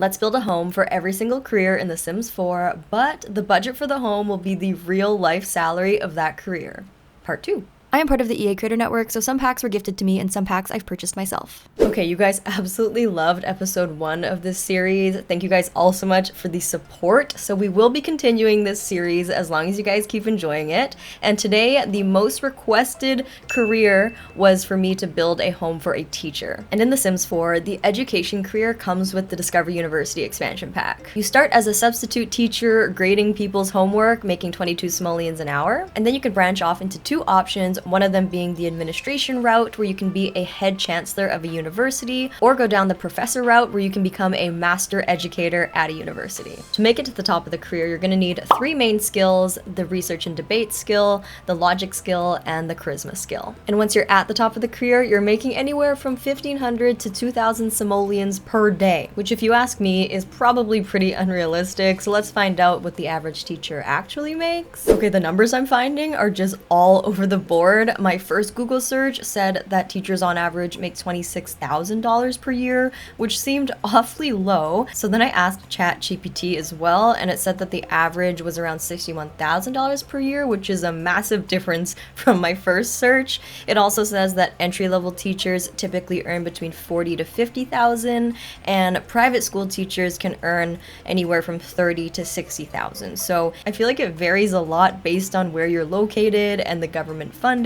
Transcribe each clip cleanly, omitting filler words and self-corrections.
Let's build a home for every single career in The Sims 4, but the budget for the home will be the real life salary of that career. Part 2. I am part of the EA Creator Network, so some packs were gifted to me and some packs I've purchased myself. Okay, you guys absolutely loved episode 1 of this series. Thank you guys all so much for the support. So we will be continuing this series as long as you guys keep enjoying it. And today, the most requested career was for me to build a home for a teacher. And in The Sims 4, the education career comes with the Discover University expansion pack. You start as a substitute teacher, grading people's homework, making 22 simoleons an hour. And then you can branch off into 2 options, one of them being the administration route, where you can be a head chancellor of a university, or go down the professor route, where you can become a master educator at a university. To make it to the top of the career, you're going to need 3 main skills: the research and debate skill, the logic skill, and the charisma skill. And once you're at the top of the career, you're making anywhere from 1,500 to 2,000 simoleons per day, which, if you ask me, is probably pretty unrealistic. So let's find out what the average teacher actually makes. Okay, the numbers I'm finding are just all over the board. My first Google search said that teachers on average make $26,000 per year, which seemed awfully low. So then I asked ChatGPT as well, and it said that the average was around $61,000 per year, which is a massive difference from my first search. It also says that entry-level teachers typically earn between $40,000 to $50,000, and private school teachers can earn anywhere from $30,000 to $60,000. So I feel like it varies a lot based on where you're located and the government funding,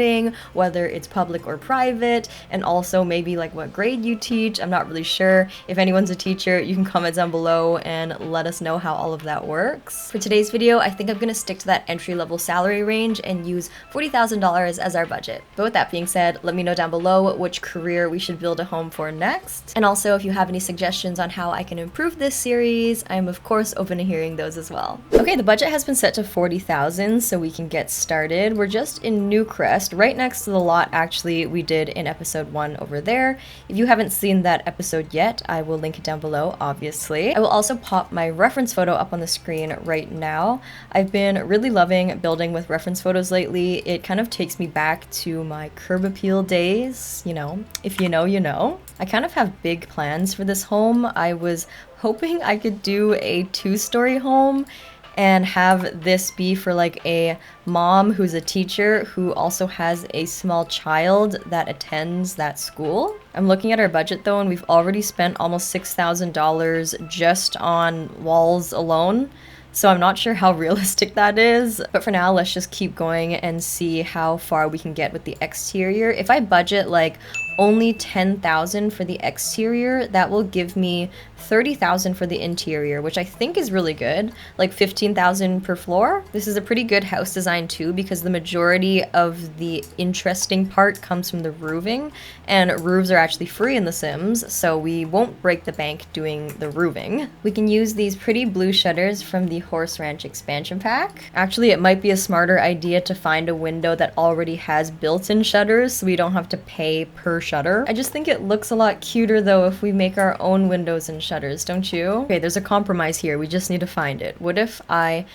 whether it's public or private, and also maybe like what grade you teach. I'm not really sure. If anyone's a teacher, you can comment down below and let us know how all of that works. For today's video, I think I'm gonna stick to that entry-level salary range and use $40,000 as our budget. But with that being said, let me know down below which career we should build a home for next. And also, if you have any suggestions on how I can improve this series, I am of course open to hearing those as well. Okay, the budget has been set to $40,000, so we can get started. We're just in Newcrest, right next to the lot actually we did in episode 1 over there. If you haven't seen that episode yet, I will link it down below, obviously. I will also pop my reference photo up on the screen right now. I've been really loving building with reference photos lately. It kind of takes me back to my curb appeal days, you know, if you know, you know. I kind of have big plans for this home. I was hoping I could do a 2-story home and have this be for like a mom who's a teacher who also has a small child that attends that school. I'm looking at our budget though, and we've already spent almost $6,000 just on walls alone. So I'm not sure how realistic that is, but for now, let's just keep going and see how far we can get with the exterior. If I budget like only $10,000 for the exterior, that will give me $30,000 for the interior, which I think is really good, like $15,000 per floor. This is a pretty good house design too, because the majority of the interesting part comes from the roofing, and roofs are actually free in The Sims, so we won't break the bank doing the roofing. We can use these pretty blue shutters from the Horse Ranch expansion pack. Actually, it might be a smarter idea to find a window that already has built-in shutters so we don't have to pay per shutter. I just think it looks a lot cuter though if we make our own windows and shutters, don't you? Okay, there's a compromise here. We just need to find it. What if I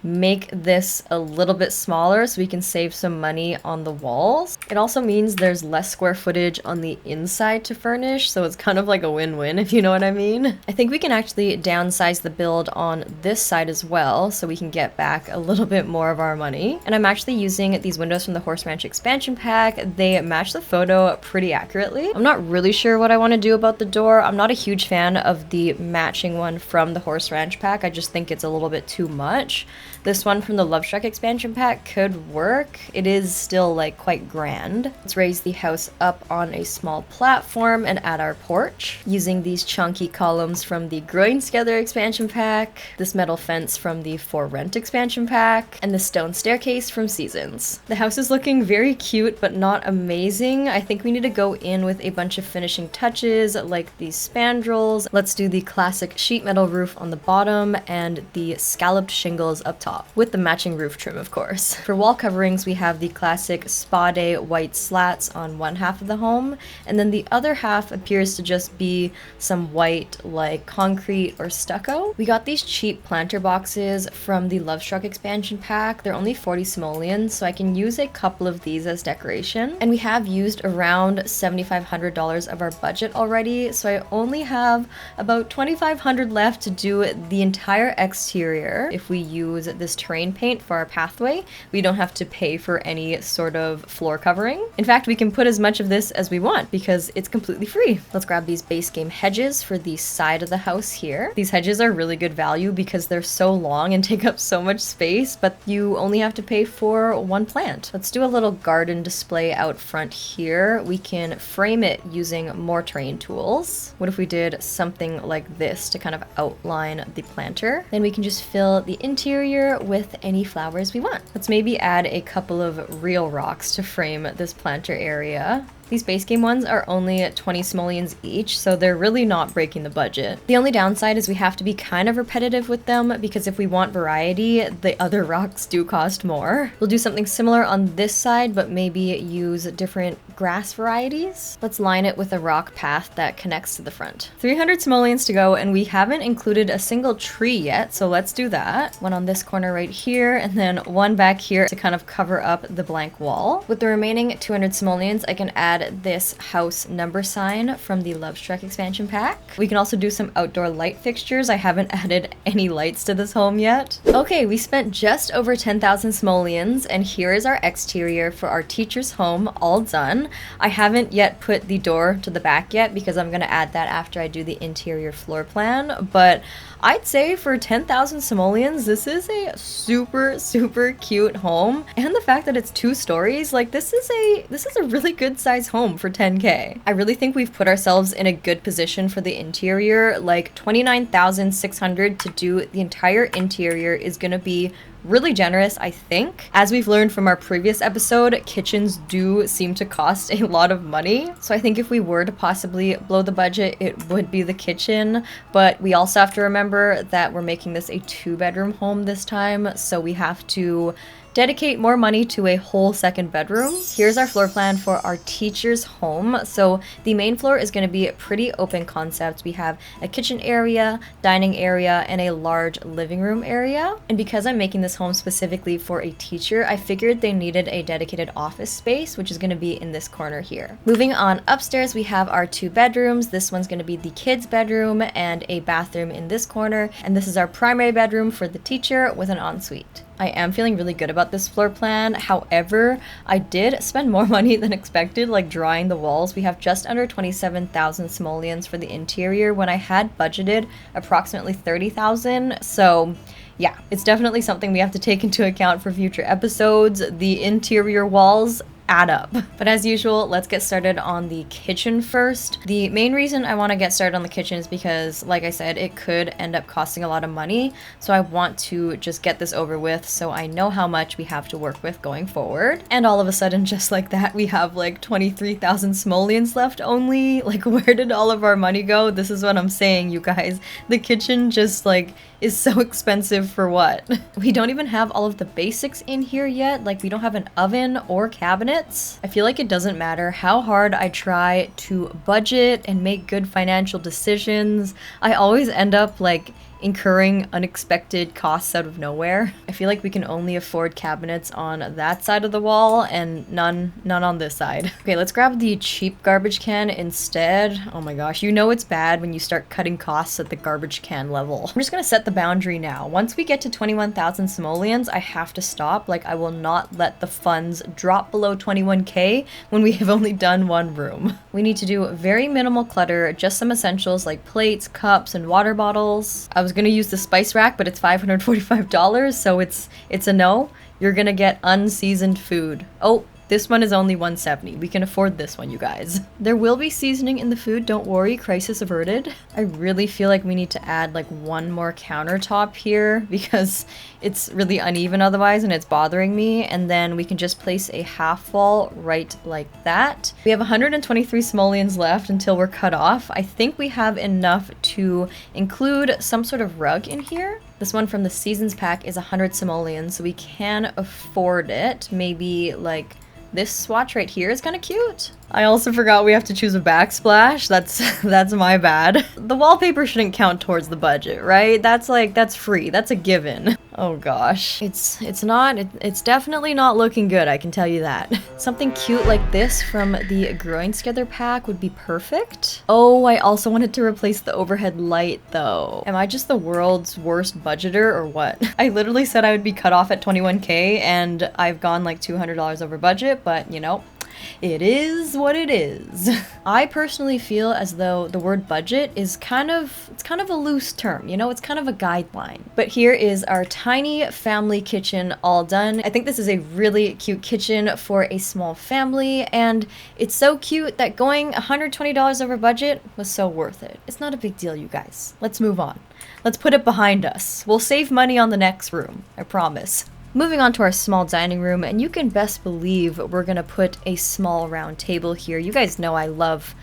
make this a little bit smaller so we can save some money on the walls? It also means there's less square footage on the inside to furnish, so it's kind of like a win-win, if you know what I mean. I think we can actually downsize the build on this side as well, so we can get back a little bit more of our money. And I'm actually using these windows from the Horse Ranch expansion pack. They match the photo pretty accurately. I'm not really sure what I want to do about the door. I'm not a huge fan of the matching one from the Horse Ranch pack. I just think it's a little bit too much. This one from the Love Struck expansion pack could work. It is still like quite grand. Let's raise the house up on a small platform and add our porch using these chunky columns from the Growing Together expansion pack, this metal fence from the For Rent expansion pack, and the stone staircase from Seasons. The house is looking very cute but not amazing. I think we need to go in with a bunch of finishing touches like these spandrels. Let's do the classic sheet metal roof on the bottom and the scalloped shingles up top with the matching roof trim, of course. For wall coverings, we have the classic Spa Day white slats on one half of the home, and then the other half appears to just be some white like concrete or stucco. We got these cheap planter boxes from the Love Struck expansion pack. They're only 40 simoleons, so I can use a couple of these as decoration. And we have used around $7,500 of our budget already, so I only have about $2,500 left to do the entire exterior. If we use this terrain paint for our pathway, we don't have to pay for any sort of floor covering. In fact, we can put as much of this as we want because it's completely free. Let's grab these base game hedges for the side of the house here. These hedges are really good value because they're so long and take up so much space, but you only have to pay for one plant. Let's do a little garden display out front here. We can frame it using more terrain tools. What if we did something like this to kind of outline the planter? Then we can just fill the interior with any flowers we want. Let's maybe add a couple of real rocks to frame this planter area. These base game ones are only 20 simoleons each, so they're really not breaking the budget. The only downside is we have to be kind of repetitive with them because if we want variety, the other rocks do cost more. We'll do something similar on this side, but maybe use different grass varieties. Let's line it with a rock path that connects to the front. 300 simoleons to go, and we haven't included a single tree yet, so let's do that. One on this corner right here, and then one back here to kind of cover up the blank wall. With the remaining 200 simoleons, I can add this house number sign from the Love Struck expansion pack. We can also do some outdoor light fixtures. I haven't added any lights to this home yet. Okay, we spent just over 10,000 simoleons, and here is our exterior for our teacher's home, all done. I haven't yet put the door to the back yet because I'm gonna add that after I do the interior floor plan, but I'd say for 10,000 simoleons, this is a super cute home. And the fact that it's 2 stories, like this is a really good size home for 10K. I really think we've put ourselves in a good position for the interior. Like 29,600 to do the entire interior is gonna be really generous, I think. As we've learned from our previous episode, kitchens do seem to cost a lot of money. So I think if we were to possibly blow the budget, it would be the kitchen. But we also have to remember that we're making this a 2-bedroom home this time, so we have to dedicate more money to a whole second bedroom. Here's our floor plan for our teacher's home. So the main floor is going to be a pretty open concept. We have a kitchen area, dining area, and a large living room area. And because I'm making this home specifically for a teacher, I figured they needed a dedicated office space, which is going to be in this corner here. Moving on upstairs, we have our 2 bedrooms. This one's going to be the kids' bedroom and a bathroom in this corner. And this is our primary bedroom for the teacher with an ensuite. I am feeling really good about this floor plan. However, I did spend more money than expected, like drawing the walls. We have just under 27,000 simoleons for the interior when I had budgeted approximately 30,000. So yeah, it's definitely something we have to take into account for future episodes. The interior walls add up. But as usual, let's get started on the kitchen first. The main reason I want to get started on the kitchen is because, like I said, it could end up costing a lot of money. So I want to just get this over with so I know how much we have to work with going forward. And all of a sudden, just like that, we have like 23,000 simoleons left only. Like, where did all of our money go? This is what I'm saying, you guys. The kitchen just like is so expensive for what? We don't even have all of the basics in here yet. Like, we don't have an oven or cabinets. I feel like it doesn't matter how hard I try to budget and make good financial decisions. I always end up like incurring unexpected costs out of nowhere. I feel like we can only afford cabinets on that side of the wall and none on this side. Okay, let's grab the cheap garbage can instead. Oh my gosh, you know it's bad when you start cutting costs at the garbage can level. I'm just gonna set the boundary now. Once we get to 21,000 simoleons, I have to stop. Like, I will not let the funds drop below 21K when we have only done 1 room. We need to do very minimal clutter, just some essentials like plates, cups, and water bottles. I was gonna use the spice rack, but it's $545, so it's a no. You're gonna get unseasoned food. Oh, this one is only $170. We can afford this one, you guys. There will be seasoning in the food, don't worry, crisis averted. I really feel like we need to add like 1 more countertop here because it's really uneven otherwise and it's bothering me. And then we can just place a half wall right like that. We have 123 simoleons left until we're cut off. I think we have enough to include some sort of rug in here. This one from the Seasons pack is 100 simoleons, so we can afford it. Maybe like this swatch right here is kind of cute. I also forgot we have to choose a backsplash. That's my bad. The wallpaper shouldn't count towards the budget, right? That's free. That's a given. Oh gosh. It's definitely not looking good, I can tell you that. Something cute like this from the Growing Together pack would be perfect. Oh, I also wanted to replace the overhead light though. Am I just the world's worst budgeter or what? I literally said I would be cut off at 21K and I've gone like $200 over budget, but you know, it is what it is. I personally feel as though the word budget is kind of a loose term, you know, it's kind of a guideline. But here is our tiny family kitchen all done. I think this is a really cute kitchen for a small family, and it's so cute that going $120 over budget was so worth it. It's not a big deal, you guys. Let's move on. Let's put it behind us. We'll save money on the next room, I promise. Moving on to our small dining room, and you can best believe we're gonna put a small round table here. You guys know I love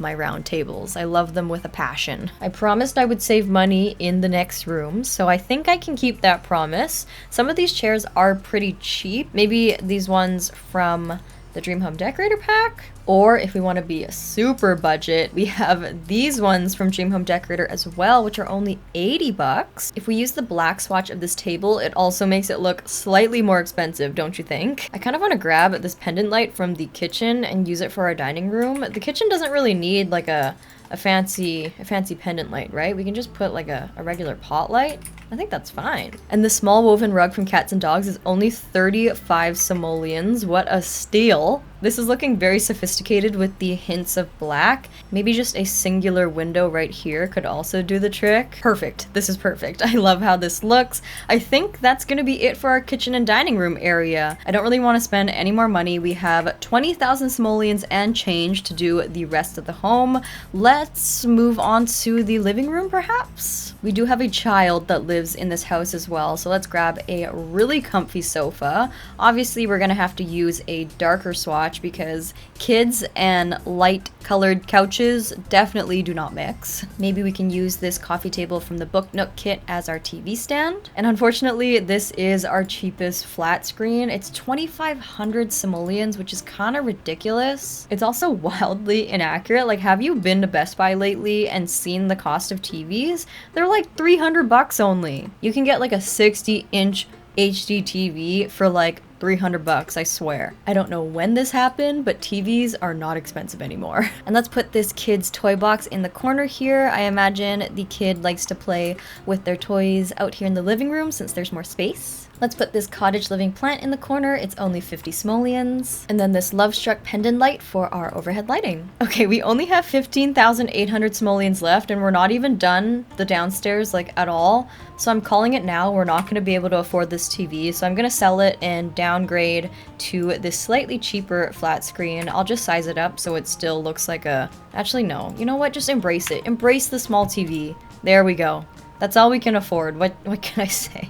my round tables. I love them with a passion. I promised I would save money in the next room, so I think I can keep that promise. Some of these chairs are pretty cheap. Maybe these ones from the Dream Home Decorator pack. Or if we want to be a super budget, we have these ones from Dream Home Decorator as well, which are only 80 bucks. If we use the black swatch of this table, it also makes it look slightly more expensive, don't you think? I kind of want to grab this pendant light from the kitchen and use it for our dining room. The kitchen doesn't really need like a fancy pendant light, right? We can just put like a regular pot light. I think that's fine. And the small woven rug from Cats and Dogs is only 35 simoleons. What a steal. This is looking very sophisticated with the hints of black. Maybe just a singular window right here could also do the trick. Perfect. This is perfect. I love how this looks. I think that's gonna be it for our kitchen and dining room area. I don't really want to spend any more money. We have 20,000 simoleons and change to do the rest of the home. Let's move on to the living room, perhaps? We do have a child that lives in this house as well, so let's grab a really comfy sofa. Obviously, we're gonna have to use a darker swatch because kids and light colored couches definitely do not mix. Maybe we can use this coffee table from the Book Nook kit as our TV stand. And unfortunately, this is our cheapest flat screen. It's 2,500 simoleons, which is kind of ridiculous. It's also wildly inaccurate. Like, have you been to Best Buy lately and seen the cost of TVs? They're like 300 bucks only. You can get like a 60-inch HD TV for like 300 bucks, I swear. I don't know when this happened, but TVs are not expensive anymore. And let's put this kid's toy box in the corner here. I imagine the kid likes to play with their toys out here in the living room since there's more space. Let's put this cottage living plant in the corner. It's only 50 simoleons. And then this Love Struck pendant light for our overhead lighting. Okay, we only have 15,800 simoleons left, and we're not even done the downstairs like at all. So I'm calling it now. We're not going to be able to afford this TV, so I'm going to sell it and downgrade to this slightly cheaper flat screen. I'll just size it up so it still looks like a... Actually, no. You know what? Just embrace it. Embrace the small TV. There we go. That's all we can afford. What can I say?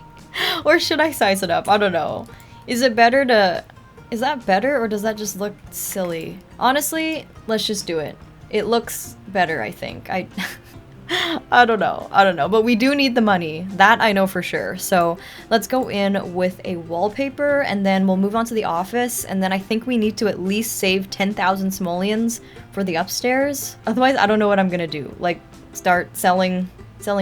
Or should I size it up? I don't know. Is it better to... Is that better, or does that just look silly? Honestly, let's just do it. It looks better, I think. I don't know. But we do need the money. That I know for sure. So let's go in with a wallpaper, and then we'll move on to the office. And then I think we need to at least save 10,000 simoleons for the upstairs. Otherwise, I don't know what I'm gonna do. Like, start selling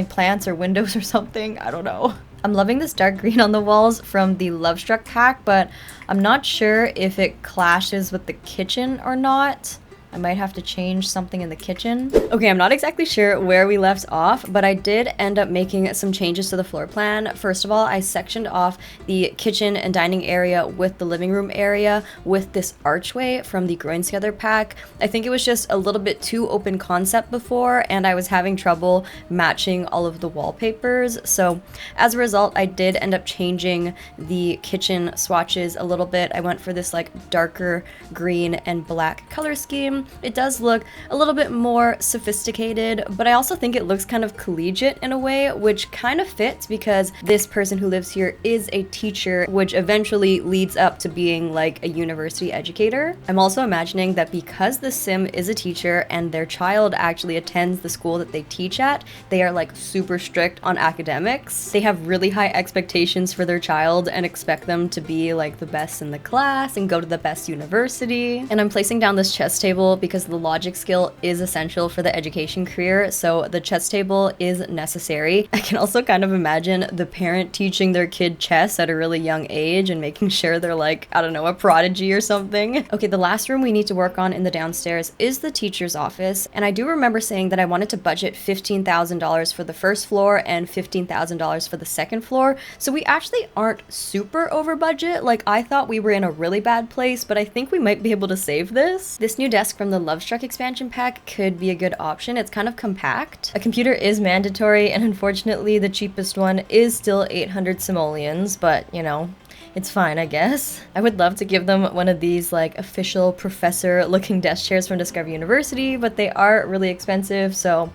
plants or windows or something? I don't know. I'm loving this dark green on the walls from the Love Struck pack, but I'm not sure if it clashes with the kitchen or not. I might have to change something in the kitchen. Okay, I'm not exactly sure where we left off, but I did end up making some changes to the floor plan. First of all, I sectioned off the kitchen and dining area with the living room area with this archway from the Growing Together pack. I think it was just a little bit too open concept before, and I was having trouble matching all of the wallpapers. So as a result, I did end up changing the kitchen swatches a little bit. I went for this like darker green and black color scheme. room, it does look a little bit more sophisticated, but I also think it looks kind of collegiate in a way, which kind of fits because this person who lives here is a teacher, which eventually leads up to being like a university educator. I'm also imagining that because the sim is a teacher and their child actually attends the school that they teach at, they are like super strict on academics. They have really high expectations for their child and expect them to be like the best in the class and go to the best university. And I'm placing down this chess table because the logic skill is essential for the education career, so the chess table is necessary. I can also kind of imagine the parent teaching their kid chess at a really young age and making sure they're like, I don't know, a prodigy or something. Okay, the last room we need to work on in the downstairs is the teacher's office, and I do remember saying that I wanted to budget $15,000 for the first floor and $15,000 for the second floor, so we actually aren't super over budget. Like, I thought we were in a really bad place, but I think we might be able to save this. This new desk from the Love Struck expansion pack could be a good option. It's kind of compact. A computer is mandatory, and unfortunately the cheapest one is still 800 simoleons, but you know, it's fine, I guess. I would love to give them one of these like official professor looking desk chairs from Discover University, but they are really expensive, so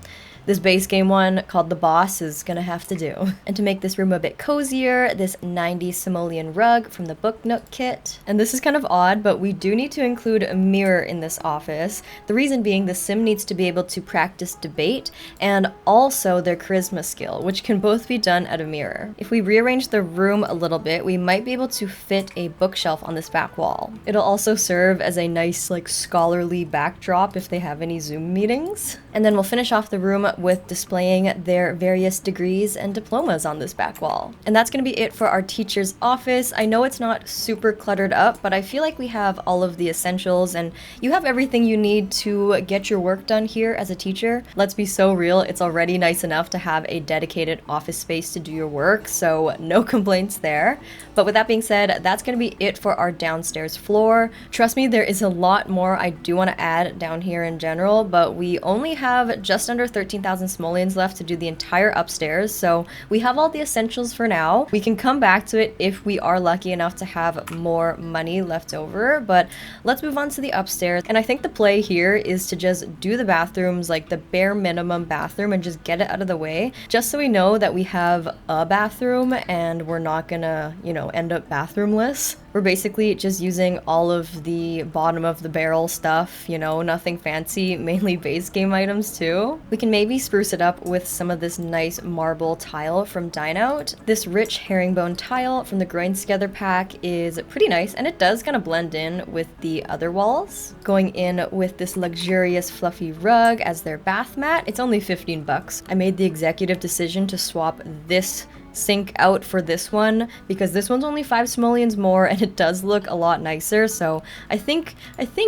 this base game one called The Boss is gonna have to do. And to make this room a bit cozier, this 90 simoleon rug from the Book Nook kit. And this is kind of odd, but we do need to include a mirror in this office. The reason being the sim needs to be able to practice debate and also their charisma skill, which can both be done at a mirror. If we rearrange the room a little bit, we might be able to fit a bookshelf on this back wall. It'll also serve as a nice like scholarly backdrop if they have any Zoom meetings. And then we'll finish off the room with displaying their various degrees and diplomas on this back wall. And that's going to be it for our teacher's office. I know it's not super cluttered up, but I feel like we have all of the essentials and you have everything you need to get your work done here as a teacher. Let's be so real, it's already nice enough to have a dedicated office space to do your work, so no complaints there. But with that being said, that's going to be it for our downstairs floor. Trust me, there is a lot more I do want to add down here in general, but we only have just under 13,000 simoleons left to do the entire upstairs, so we have all the essentials for now. We can come back to it if we are lucky enough to have more money left over, but let's move on to the upstairs. And I think the play here is to just do the bathrooms, like the bare minimum bathroom, and just get it out of the way, just so we know that we have a bathroom and we're not gonna, you know, end up bathroomless. We're basically just using all of the bottom of the barrel stuff, you know, nothing fancy, mainly base game items too. We can maybe spruce it up with some of this nice marble tile from Dine Out. This rich herringbone tile from the Groins Together pack is pretty nice, and it does kind of blend in with the other walls. Going in with this luxurious fluffy rug as their bath mat, it's only 15 bucks. I made the executive decision to swap this sink out for this one because this one's only 5 simoleons more and it does look a lot nicer, so I think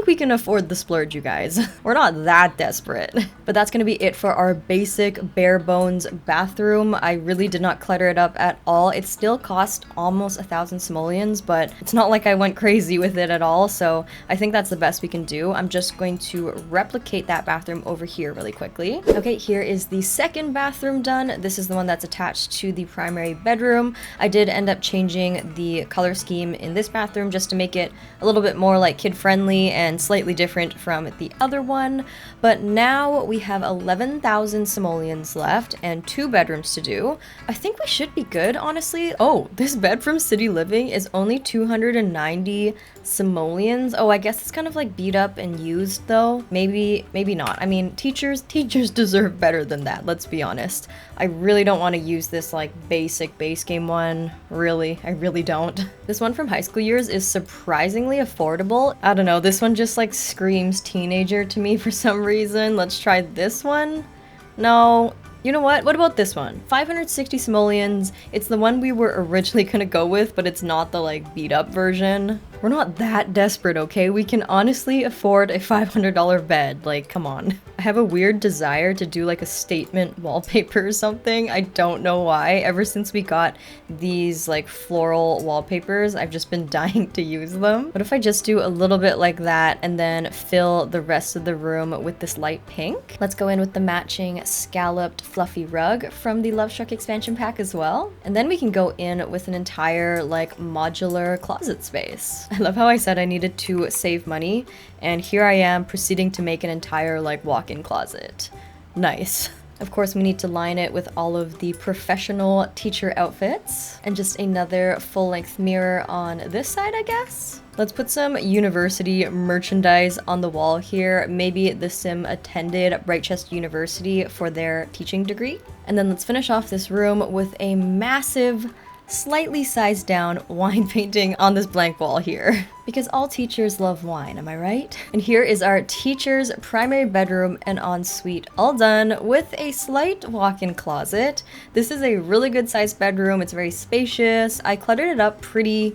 we can afford the splurge, you guys. We're not that desperate. But that's gonna be it for our basic bare bones bathroom. I really did not clutter it up at all. It still cost almost 1,000 simoleons, but it's not like I went crazy with it at all, so I think that's the best we can do. I'm just going to replicate that bathroom over here really quickly. Okay, here is the second bathroom done. This is the one that's attached to the primary bedroom. I did end up changing the color scheme in this bathroom just to make it a little bit more like kid-friendly and slightly different from the other one. But now we have 11,000 simoleons left and 2 bedrooms to do. I think we should be good, honestly. Oh, this bed from City Living is only 290 simoleons. Oh, I guess it's kind of like beat up and used though. Maybe not. I mean, teachers deserve better than that, let's be honest. I really don't want to use this like basic base game one. Really, I really don't. This one from High School Years is surprisingly affordable. I don't know, this one just like screams teenager to me for some reason. Let's try this one. No. You know what? What about this one? 560 simoleons. It's the one we were originally gonna go with, but it's not the like beat up version. We're not that desperate, okay? We can honestly afford a $500 bed. Like, come on. I have a weird desire to do like a statement wallpaper or something. I don't know why. Ever since we got these like floral wallpapers, I've just been dying to use them. What if I just do a little bit like that and then fill the rest of the room with this light pink? Let's go in with the matching scalloped fluffy rug from the Love Struck expansion pack as well. And then we can go in with an entire like modular closet space. I love how I said I needed to save money, and here I am proceeding to make an entire like walk-in closet. Nice. Of course, we need to line it with all of the professional teacher outfits, and just another full-length mirror on this side, I guess. Let's put some university merchandise on the wall here. Maybe the sim attended Brightchest University for their teaching degree. And then let's finish off this room with a massive, slightly sized down wine painting on this blank wall here. Because all teachers love wine, am I right? And here is our teacher's primary bedroom and ensuite all done with a slight walk-in closet. This is a really good sized bedroom. It's very spacious. I cluttered it up pretty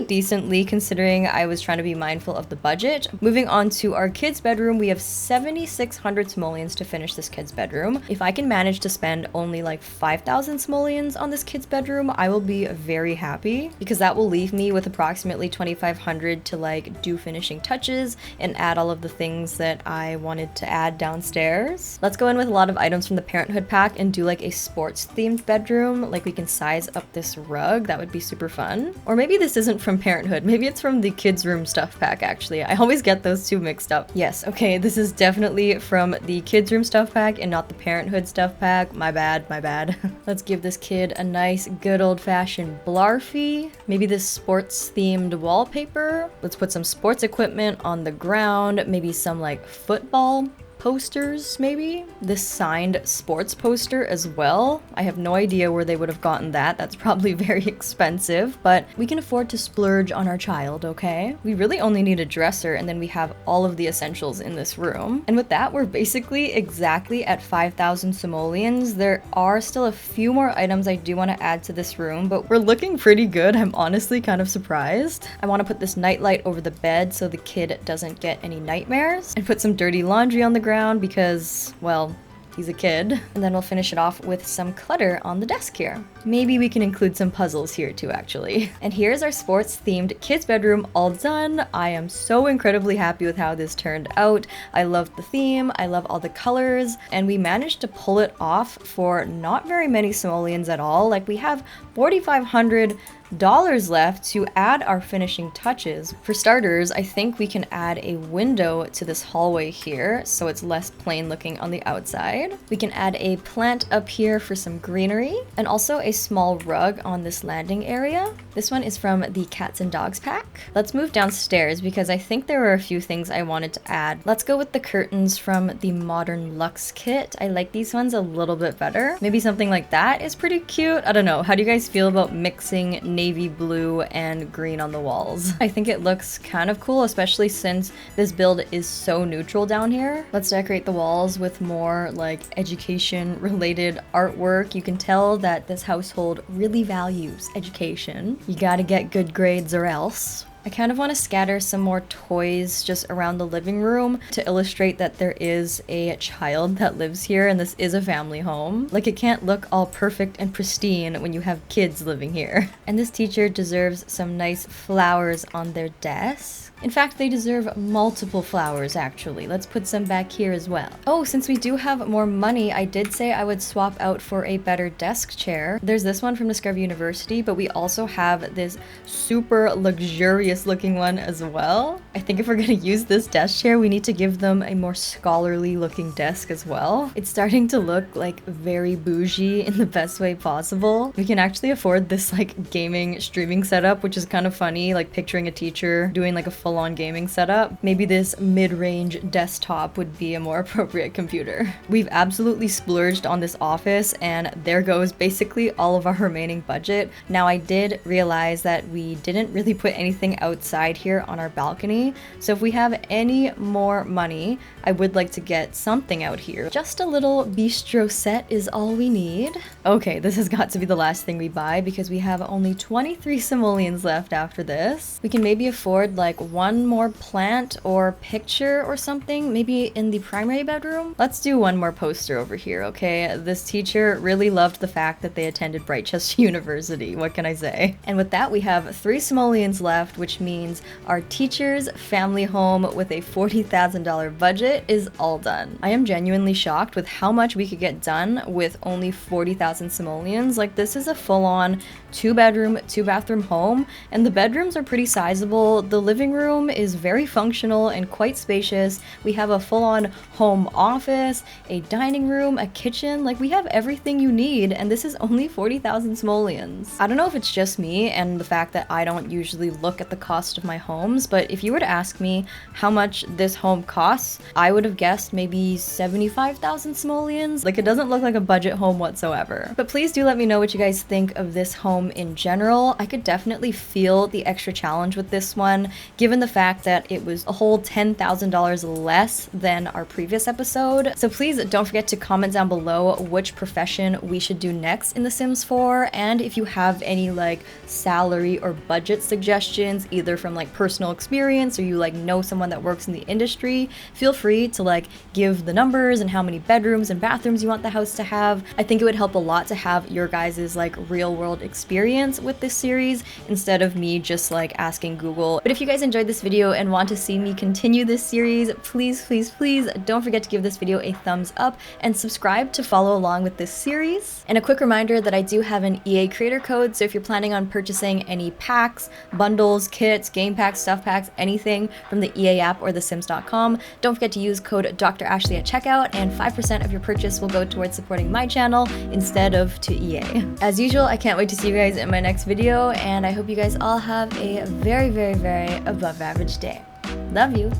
decently considering I was trying to be mindful of the budget. Moving on to our kids' bedroom, we have 7,600 simoleons to finish this kids' bedroom. If I can manage to spend only like 5,000 simoleons on this kids' bedroom, I will be very happy, because that will leave me with approximately 2,500 to like do finishing touches and add all of the things that I wanted to add downstairs. Let's go in with a lot of items from the Parenthood pack and do like a sports themed bedroom. Like we can size up this rug. That would be super fun. Or maybe this isn't from Parenthood. Maybe it's from the kids room stuff pack actually. I always get those two mixed up. Yes, okay, this is definitely from the kids room stuff pack and not the Parenthood stuff pack. My bad, my bad. Let's give this kid a nice good old-fashioned blarfy. Maybe this sports themed wallpaper. Let's put some sports equipment on the ground, maybe some like football posters, maybe? This signed sports poster as well. I have no idea where they would have gotten that. That's probably very expensive, but we can afford to splurge on our child, okay? We really only need a dresser, and then we have all of the essentials in this room. And with that, we're basically exactly at 5,000 simoleons. There are still a few more items I do want to add to this room, but we're looking pretty good. I'm honestly kind of surprised. I want to put this nightlight over the bed so the kid doesn't get any nightmares, and put some dirty laundry on the ground because, well, he's a kid. And then we'll finish it off with some clutter on the desk here. Maybe we can include some puzzles here too, actually. And here's our sports themed kids bedroom all done. I am so incredibly happy with how this turned out. I love the theme, I love all the colors, and we managed to pull it off for not very many simoleons at all. Like we have 4,500 dollars left to add our finishing touches. For starters, I think we can add a window to this hallway here so it's less plain looking on the outside. We can add a plant up here for some greenery, and also a small rug on this landing area. This one is from the cats and dogs pack. Let's move downstairs because I think there were a few things I wanted to add. Let's go with the curtains from the Modern Luxe kit. I like these ones a little bit better. Maybe something like that is pretty cute. I don't know. How do you guys feel about mixing navy blue and green on the walls? I think it looks kind of cool, especially since this build is so neutral down here. Let's decorate the walls with more like education related artwork. You can tell that this household really values education. You gotta get good grades or else. I kind of want to scatter some more toys just around the living room to illustrate that there is a child that lives here and this is a family home. Like, it can't look all perfect and pristine when you have kids living here. And this teacher deserves some nice flowers on their desk. In fact, they deserve multiple flowers, actually. Let's put some back here as well. Oh, since we do have more money, I did say I would swap out for a better desk chair. There's this one from Discover University, but we also have this super luxurious looking one as well. I think if we're gonna use this desk chair, we need to give them a more scholarly looking desk as well. It's starting to look like very bougie in the best way possible. We can actually afford this like gaming streaming setup, which is kind of funny, like picturing a teacher doing like a full-on gaming setup. Maybe this mid-range desktop would be a more appropriate computer. We've absolutely splurged on this office, and there goes basically all of our remaining budget. Now, I did realize that we didn't really put anything outside here on our balcony, so if we have any more money, I would like to get something out here. Just a little bistro set is all we need. Okay, this has got to be the last thing we buy because we have only 23 simoleons left after this. We can maybe afford like one more plant or picture or something, maybe in the primary bedroom. Let's do one more poster over here, okay? This teacher really loved the fact that they attended Brightchest University. What can I say? And with that, we have 3 simoleons left, which which means our teacher's family home with a $40,000 budget is all done. I am genuinely shocked with how much we could get done with only 40,000 simoleons. Like, this is a full-on 2-bedroom, 2-bathroom home, and the bedrooms are pretty sizable. The living room is very functional and quite spacious. We have a full-on home office, a dining room, a kitchen. Like, we have everything you need, and this is only 40,000 simoleons. I don't know if it's just me and the fact that I don't usually look at the cost of my homes, but if you were to ask me how much this home costs, I would have guessed maybe 75,000 simoleons. Like, it doesn't look like a budget home whatsoever. But please do let me know what you guys think of this home in general. I could definitely feel the extra challenge with this one, given the fact that it was a whole $10,000 less than our previous episode. So please don't forget to comment down below which profession we should do next in The Sims 4, and if you have any like salary or budget suggestions, either from like personal experience or you like know someone that works in the industry, feel free to like give the numbers and how many bedrooms and bathrooms you want the house to have. I think it would help a lot to have your guys' like real world experience with this series instead of me just like asking Google. But if you guys enjoyed this video and want to see me continue this series, please don't forget to give this video a thumbs up and subscribe to follow along with this series. And a quick reminder that I do have an EA creator code, so if you're planning on purchasing any packs, bundles, kits, game packs, stuff packs, anything from the EA app or thesims.com, don't forget to use code DoctorAshley at checkout, and 5% of your purchase will go towards supporting my channel instead of to EA. As usual, I can't wait to see you guys in my next video, and I hope you guys all have a very above average day. Love you!